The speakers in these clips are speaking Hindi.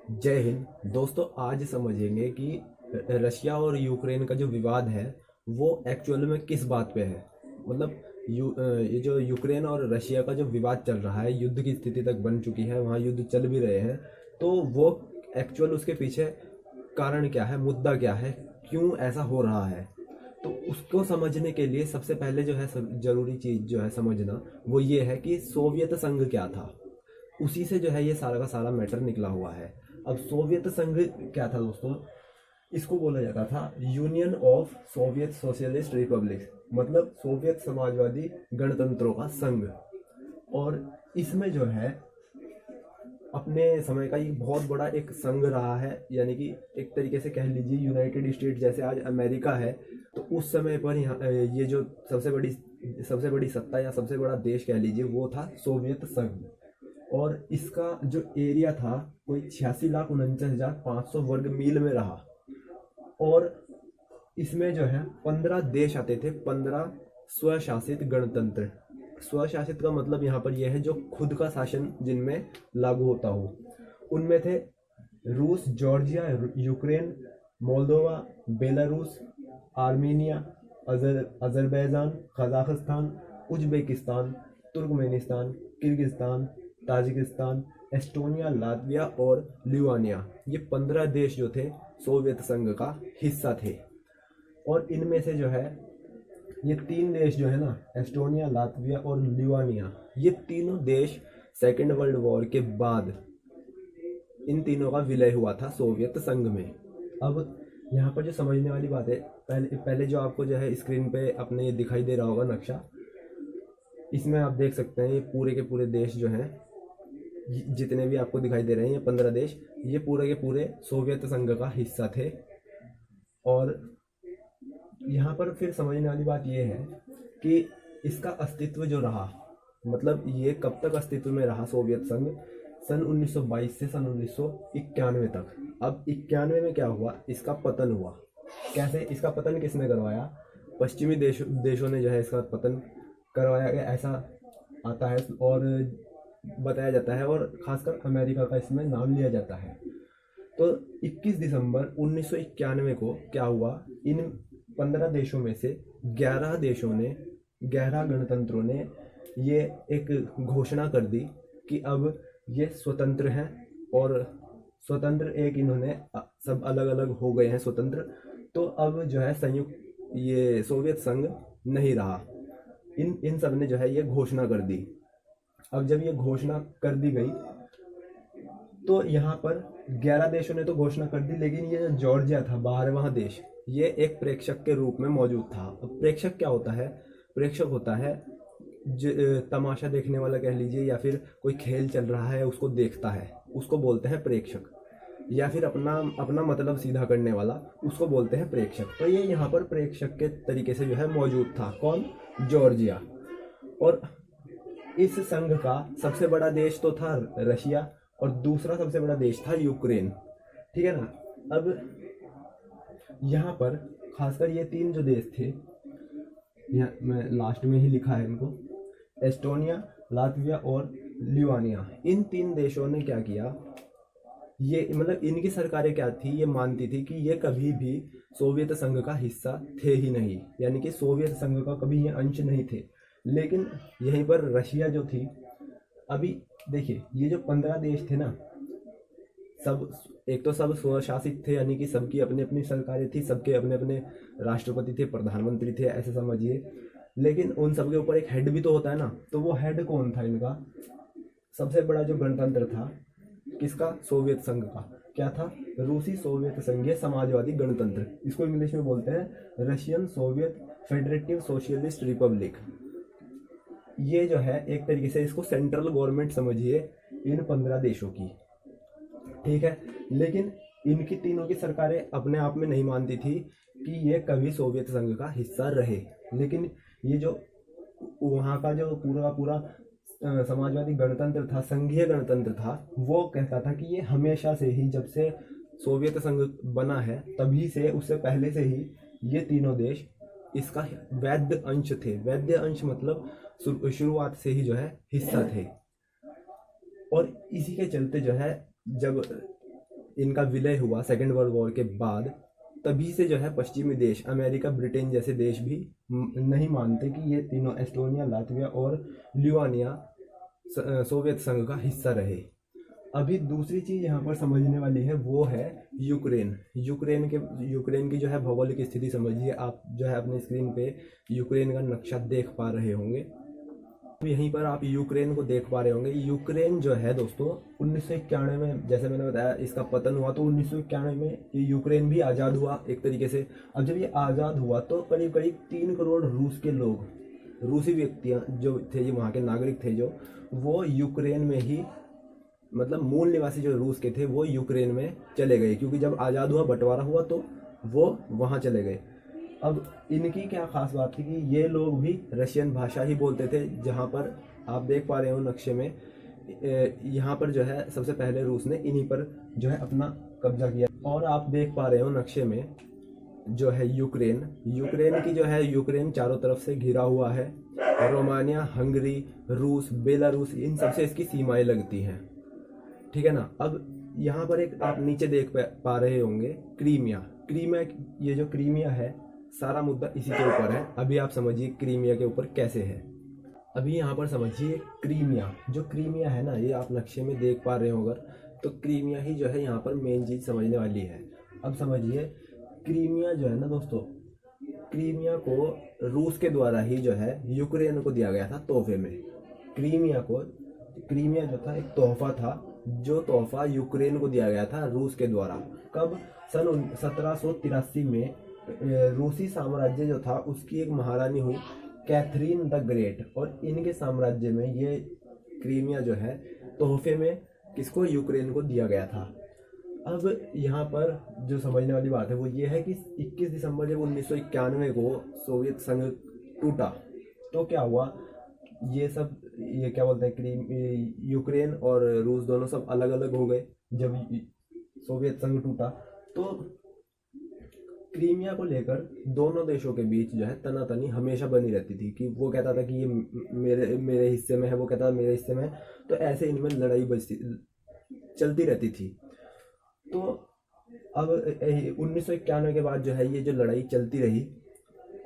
जय हिंद दोस्तों। आज समझेंगे कि रशिया और यूक्रेन का जो विवाद है वो एक्चुअल में किस बात पे है। मतलब ये जो यूक्रेन और रशिया का जो विवाद चल रहा है, युद्ध की स्थिति तक बन चुकी है, वहाँ युद्ध चल भी रहे हैं। तो वो एक्चुअल उसके पीछे कारण क्या है, मुद्दा क्या है, क्यों ऐसा हो रहा है। तो उसको समझने के लिए सबसे पहले जो है जरूरी चीज़ जो है समझना, वो ये है कि सोवियत संघ क्या था। उसी से जो है ये सारा का सारा मैटर निकला हुआ है। अब सोवियत संघ क्या था दोस्तों, इसको बोला जाता था union of Soviet socialist Republic, मतलब सोवियत समाजवादी गणतंत्रों का संघ। और इसमें जो है अपने समय का ये बहुत बड़ा एक संघ रहा है, यानी कि एक तरीके से कह लीजिए यूनाइटेड स्टेट जैसे आज अमेरिका है। तो उस समय पर यहाँ ये जो सबसे बड़ी सत्ता या सबसे बड़ा देश कह लीजिए वो था सोवियत संघ। और इसका जो एरिया था कोई 86,49,500 वर्ग मील में रहा। और इसमें जो है 15 देश आते थे, 15 स्वशासित गणतंत्र। स्वशासित का मतलब यहाँ पर यह है जो खुद का शासन जिनमें लागू होता हो। उनमें थे रूस, Georgia, Ukraine, Moldova, Belarus, Armenia, Azerbaijan, Kazakhstan, Uzbekistan, Turkmenistan, Kyrgyzstan, Tajikistan, Estonia, Latvia और लिथुआनिया। ये 15 देश जो थे सोवियत संघ का हिस्सा थे। और इनमें से जो है ये तीन देश जो है ना, एस्टोनिया, लातविया और लिथुआनिया, ये तीनों देश सेकेंड वर्ल्ड वॉर के बाद इन तीनों का विलय हुआ था सोवियत संघ में। अब यहाँ पर जो समझने वाली बात है, पहले पहले जो आपको जो है स्क्रीन पे अपने दिखाई दे रहा होगा नक्शा, इसमें आप देख सकते हैं ये पूरे के पूरे देश जो हैं, जितने भी आपको दिखाई दे रहे हैं ये 15 देश, ये पूरे के पूरे सोवियत संघ का हिस्सा थे। और यहाँ पर फिर समझने वाली बात ये है कि इसका अस्तित्व जो रहा, मतलब ये कब तक अस्तित्व में रहा सोवियत संघ, सन 1922 से सन 1991 तक। अब 91 में क्या हुआ, इसका पतन हुआ। कैसे, इसका पतन किसने करवाया? पश्चिमी देशों ने जो है इसका पतन करवाया गया, ऐसा आता है और बताया जाता है। और खासकर अमेरिका का इसमें नाम लिया जाता है। तो 21 दिसंबर 1991 को क्या हुआ, इन 15 देशों में से 11 देशों ने, 11 गणतंत्रों ने ये एक घोषणा कर दी कि अब ये स्वतंत्र हैं। और स्वतंत्र एक इन्होंने सब अलग अलग हो गए हैं स्वतंत्र। तो अब जो है संयुक्त ये सोवियत संघ नहीं रहा। इन इन सब ने जो है ये घोषणा कर दी। अब जब ये घोषणा कर दी गई तो यहाँ पर 11 देशों ने तो घोषणा कर दी, लेकिन ये जो जॉर्जिया था 12वां देश, ये एक प्रेक्षक के रूप में मौजूद था। अब प्रेक्षक क्या होता है? प्रेक्षक होता है तमाशा देखने वाला कह लीजिए, या फिर कोई खेल चल रहा है उसको देखता है, उसको बोलते हैं प्रेक्षक। या फिर अपना अपना मतलब सीधा करने वाला, उसको बोलते हैं प्रेक्षक। तो ये यहाँ पर प्रेक्षक के तरीके से जो है मौजूद था। कौन? जॉर्जिया। और इस संघ का सबसे बड़ा देश तो था रशिया, और दूसरा सबसे बड़ा देश था यूक्रेन। ठीक है ना। अब यहाँ पर खासकर ये तीन जो देश थे, यहाँ मैं लास्ट में ही लिखा है इनको, एस्टोनिया, लातविया और लिथुआनिया, इन तीन देशों ने क्या किया, ये मतलब इनकी सरकारें क्या थी, ये मानती थी कि ये कभी भी सोवियत संघ का हिस्सा थे ही नहीं, यानी कि सोवियत संघ का कभी ये अंश नहीं थे। लेकिन यहीं पर रशिया जो थी, अभी देखिए ये जो 15 देश थे ना, सब एक तो सब स्वशासित थे, यानी कि सबकी अपनी अपनी सरकारें थी, सबके अपने अपने राष्ट्रपति थे, प्रधानमंत्री थे, ऐसे समझिए। लेकिन उन सबके ऊपर एक हेड भी तो होता है ना। तो वो हेड कौन था इनका? सबसे बड़ा जो गणतंत्र था किसका? सोवियत संघ का। क्या था? रूसी सोवियत संघीय समाजवादी गणतंत्र, इसको इंग्लिश में बोलते हैं Russian Soviet federative socialist Republic. ये जो है एक तरीके से इसको सेंट्रल गवर्नमेंट समझिए इन 15 देशों की। ठीक है। लेकिन इनकी तीनों की सरकारें अपने आप में नहीं मानती थी कि ये कभी सोवियत संघ का हिस्सा रहे। लेकिन ये जो वहाँ का जो पूरा का पूरा समाजवादी गणतंत्र था, संघीय गणतंत्र था, वो कहता था कि ये हमेशा से ही, जब से सोवियत संघ बना है तभी से, उससे पहले से ही ये तीनों देश इसका वैध अंश थे। वैध अंश मतलब शुरुआत से ही जो है हिस्सा थे। और इसी के चलते जो है जब इनका विलय हुआ सेकेंड वर्ल्ड वॉर के बाद, तभी से जो है पश्चिमी देश अमेरिका, ब्रिटेन जैसे देश भी नहीं मानते कि ये तीनों एस्टोनिया, लातविया और लिथुआनिया सोवियत संघ का हिस्सा रहे। अभी दूसरी चीज यहाँ पर समझने वाली है, वो है यूक्रेन। यूक्रेन की जो है भौगोलिक स्थिति समझिए। आप जो है अपने स्क्रीन पे यूक्रेन का नक्शा देख पा रहे होंगे। तो यहीं पर आप यूक्रेन को देख पा रहे होंगे। यूक्रेन जो है दोस्तों 1991 में, जैसे मैंने बताया, इसका पतन हुआ, तो 1991 में ये यूक्रेन भी आज़ाद हुआ एक तरीके से। अब जब ये आज़ाद हुआ तो करीब करीब 3 करोड़ रूस के लोग, रूसी व्यक्तियाँ जो थे, ये वहाँ के नागरिक थे, जो वो यूक्रेन में ही, मतलब मूल निवासी जो रूस के थे वो यूक्रेन में चले गए, क्योंकि जब आज़ाद हुआ, बंटवारा हुआ, तो वो वहाँ चले गए। अब इनकी क्या खास बात थी कि ये लोग भी रशियन भाषा ही बोलते थे। जहाँ पर आप देख पा रहे हो नक्शे में, यहाँ पर जो है सबसे पहले रूस ने इन्हीं पर जो है अपना कब्जा किया। और आप देख पा रहे हो नक्शे में जो है यूक्रेन की जो है, यूक्रेन चारों तरफ से घिरा हुआ है। रोमानिया, हंगरी, रूस, बेलारूस, इन सबसे इसकी सीमाएं लगती हैं, ठीक है ना। अब यहाँ पर एक आप नीचे देख पा रहे होंगे क्रीमिया। ये जो क्रीमिया है, सारा मुद्दा इसी के ऊपर है। अभी आप समझिए क्रीमिया के ऊपर कैसे है। अभी यहाँ पर समझिए क्रीमिया है ना, ये आप नक्शे में देख पा रहे हो अगर, तो क्रीमिया ही जो है यहाँ पर मेन चीज समझने वाली है। अब समझिए क्रीमिया जो है ना दोस्तों, क्रीमिया को रूस के द्वारा ही जो है यूक्रेन को दिया गया था तोहफे में। क्रीमिया जो था एक तोहफा था, जो तोहफा यूक्रेन को दिया गया था रूस के द्वारा। कब? सन 1783 में रूसी साम्राज्य जो था उसकी एक महारानी हुई, कैथरीन द ग्रेट, और इनके साम्राज्य में ये क्रीमिया जो है तोहफे में किसको? यूक्रेन को दिया गया था। अब यहाँ पर जो समझने वाली बात है वो ये है कि 21 दिसंबर जब 1991 को सोवियत संघ टूटा, तो क्या हुआ, ये क्या बोलते हैं, यूक्रेन और रूस दोनों सब अलग अलग हो गए। जब सोवियत संघ टूटा तो क्रीमिया को लेकर दोनों देशों के बीच जो है तनातनी हमेशा बनी रहती थी, कि वो कहता था कि ये मेरे हिस्से में है, वो कहता था मेरे हिस्से में है। तो ऐसे इनमें लड़ाई चलती रहती थी। तो अब 1991 के बाद जो है ये जो लड़ाई चलती रही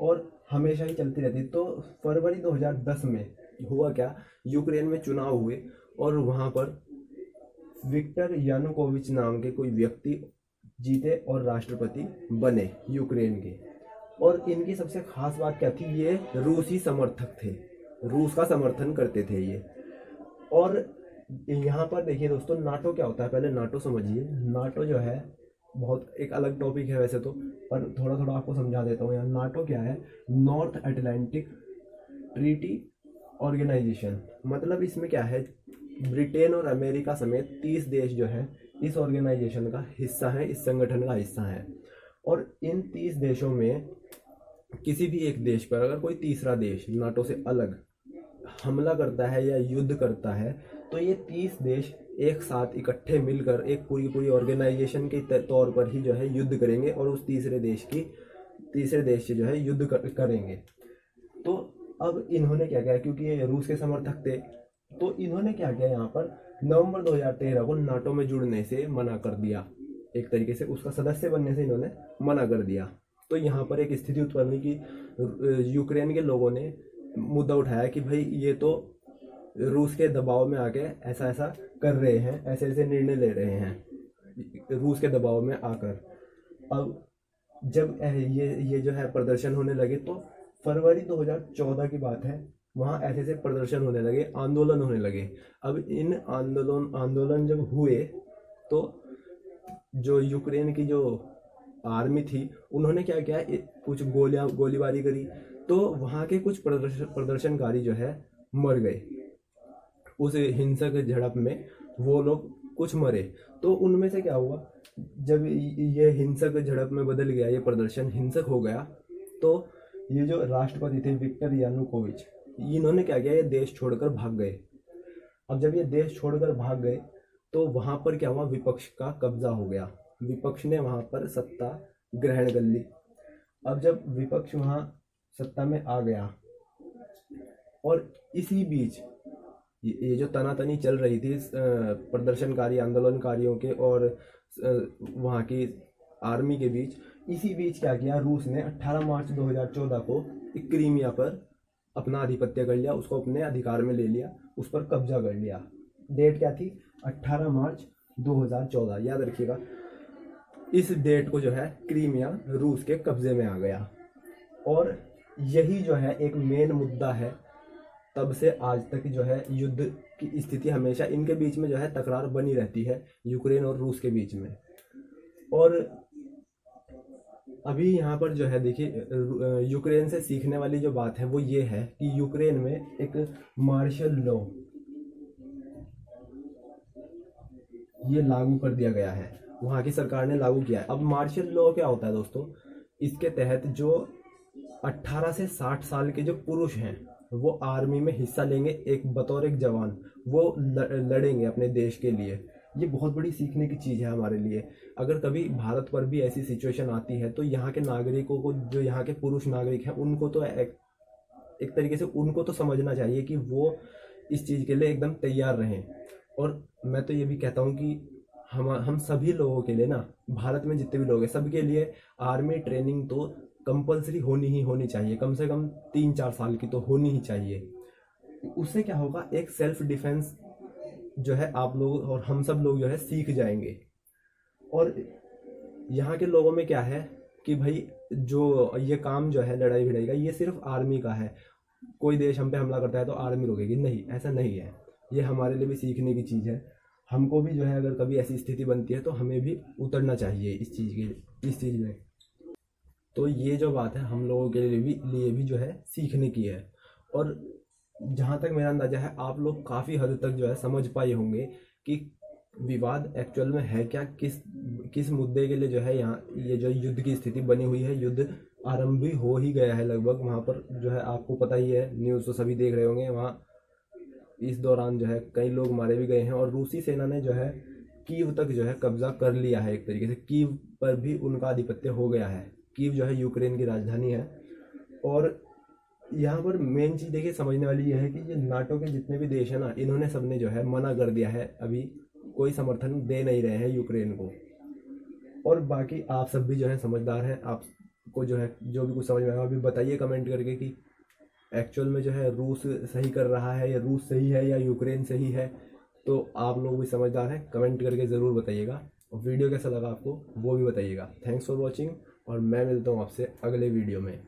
और हमेशा ही चलती रहती। तो फरवरी 2010 में हुआ क्या, यूक्रेन में चुनाव हुए और वहाँ पर विक्टर यानुकोविच नाम के कोई व्यक्ति जीते और राष्ट्रपति बने यूक्रेन के। और इनकी सबसे खास बात क्या थी, ये रूसी समर्थक थे, रूस का समर्थन करते थे ये। और यहाँ पर देखिए दोस्तों, नाटो क्या होता है, पहले नाटो समझिए। नाटो जो है बहुत एक अलग टॉपिक है वैसे तो, पर थोड़ा थोड़ा आपको समझा देता हूँ। यहाँ नाटो क्या है, नॉर्थ अटलांटिक ट्रीटी ऑर्गेनाइजेशन। मतलब इसमें क्या है, ब्रिटेन और अमेरिका समेत 30 देश जो है इस ऑर्गेनाइजेशन का हिस्सा है, इस संगठन का हिस्सा है। और इन 30 देशों में किसी भी एक देश पर अगर कोई तीसरा देश नाटो से अलग हमला करता है या युद्ध करता है, तो ये 30 देश एक साथ इकट्ठे मिलकर एक पूरी ऑर्गेनाइजेशन के तौर पर ही जो है युद्ध करेंगे और उस तीसरे देश से जो है युद्ध करेंगे। तो अब इन्होंने क्या किया, क्योंकि ये रूस के समर्थक थे, तो इन्होंने क्या किया, यहाँ पर नवंबर 2013 को नाटो में जुड़ने से मना कर दिया। एक तरीके से उसका सदस्य बनने से इन्होंने मना कर दिया। तो यहाँ पर एक स्थिति उत्पन्न हुई कि यूक्रेन के लोगों ने मुद्दा उठाया कि भाई ये तो रूस के दबाव में आके ऐसा ऐसा कर रहे हैं, ऐसे ऐसे निर्णय ले रहे हैं रूस के दबाव में आकर। अब जब ये जो है प्रदर्शन होने लगे, तो फरवरी 2014 की बात है, वहाँ ऐसे ऐसे प्रदर्शन होने लगे, आंदोलन होने लगे। अब इन आंदोलन जब हुए तो जो यूक्रेन की जो आर्मी थी उन्होंने क्या किया, कुछ गोलीबारी करी, तो वहाँ के कुछ प्रदर्शनकारी जो है मर गए उस हिंसक झड़प में, वो लोग कुछ मरे। तो उनमें से क्या हुआ, जब ये हिंसक झड़प में बदल गया, ये प्रदर्शन हिंसक हो गया, तो ये जो राष्ट्रपति थे विक्टर यानुकोविच, इन्होंने क्या किया, ये देश छोड़कर भाग गए। अब जब ये देश छोड़कर भाग गए तो वहां पर क्या हुआ, विपक्ष का कब्जा हो गया, विपक्ष ने वहां पर सत्ता ग्रहण कर ली। अब जब विपक्ष वहां सत्ता में आ गया और इसी बीच ये जो तनातनी चल रही थी प्रदर्शनकारी आंदोलनकारियों के और वहाँ की आर्मी के बीच, इसी बीच क्या किया रूस ने 18 मार्च 2014 को क्रीमिया पर अपना आधिपत्य कर लिया, उसको अपने अधिकार में ले लिया, उस पर कब्जा कर लिया। डेट क्या थी? 18 मार्च 2014, याद रखिएगा। इस डेट को जो है क्रीमिया रूस के कब्जे में आ गया, और यही जो है एक मेन मुद्दा है। तब से आज तक जो है युद्ध की स्थिति हमेशा इनके बीच में जो है तकरार बनी रहती है, यूक्रेन और रूस के बीच में। और अभी यहाँ पर जो है देखिए, यूक्रेन से सीखने वाली जो बात है वो ये है कि यूक्रेन में एक मार्शल लॉ ये लागू कर दिया गया है, वहाँ की सरकार ने लागू किया है। अब मार्शल लॉ क्या होता है दोस्तों? इसके तहत जो 18 से 60 साल के जो पुरुष हैं वो आर्मी में हिस्सा लेंगे, एक बतौर एक जवान वो लड़ेंगे अपने देश के लिए। ये बहुत बड़ी सीखने की चीज़ है हमारे लिए। अगर कभी भारत पर भी ऐसी सिचुएशन आती है तो यहाँ के नागरिकों को, जो यहाँ के पुरुष नागरिक हैं, उनको तो एक तरीके से उनको तो समझना चाहिए कि वो इस चीज़ के लिए एकदम तैयार रहें। और मैं तो ये भी कहता हूँ कि हम सभी लोगों के लिए ना, भारत में जितने भी लोग हैं सबके लिए आर्मी ट्रेनिंग तो कंपलसरी ही होनी चाहिए, कम से कम 3-4 साल की तो होनी ही चाहिए। उससे क्या होगा, एक सेल्फ डिफेंस जो है आप लोग और हम सब लोग जो है सीख जाएंगे। और यहाँ के लोगों में क्या है कि भाई जो ये काम जो है लड़ाई भिड़ाई का, ये सिर्फ आर्मी का है। कोई देश हम पे हमला करता है तो आर्मी रोकेगी? नहीं, ऐसा नहीं है। ये हमारे लिए भी सीखने की चीज़ है। हमको भी जो है अगर कभी ऐसी स्थिति बनती है तो हमें भी उतरना चाहिए इस चीज़ में। तो ये जो बात है हम लोगों के लिए भी जो है सीखने की है। और जहाँ तक मेरा अंदाजा है आप लोग काफ़ी हद तक जो है समझ पाए होंगे कि विवाद एक्चुअल में है क्या, किस मुद्दे के लिए जो है यहाँ ये जो युद्ध की स्थिति बनी हुई है। युद्ध आरंभ भी हो ही गया है लगभग, वहाँ पर जो है आपको पता ही है, न्यूज़ तो सभी देख रहे होंगे। वहाँ इस दौरान जो है कई लोग मारे भी गए हैं, और रूसी सेना ने जो है कीव तक जो है कब्जा कर लिया है। एक तरीके से कीव पर भी उनका आधिपत्य हो गया है। कीव जो है यूक्रेन की राजधानी है। और यहाँ पर मेन चीज़ देखिए समझने वाली यह है कि ये नाटो के जितने भी देश हैं ना, इन्होंने सबने जो है मना कर दिया है, अभी कोई समर्थन दे नहीं रहे हैं यूक्रेन को। और बाकी आप सब भी जो है समझदार हैं, आपको जो है जो भी कुछ समझ में आया अभी बताइए कमेंट करके कि एक्चुअल में जो है रूस सही कर रहा है या रूस सही है या यूक्रेन सही है। तो आप लोग भी समझदार हैं, कमेंट करके ज़रूर बताइएगा। और वीडियो कैसा लगा आपको वो भी बताइएगा। थैंक्स फॉर वॉचिंग, और मैं मिलता हूँ आपसे अगले वीडियो में।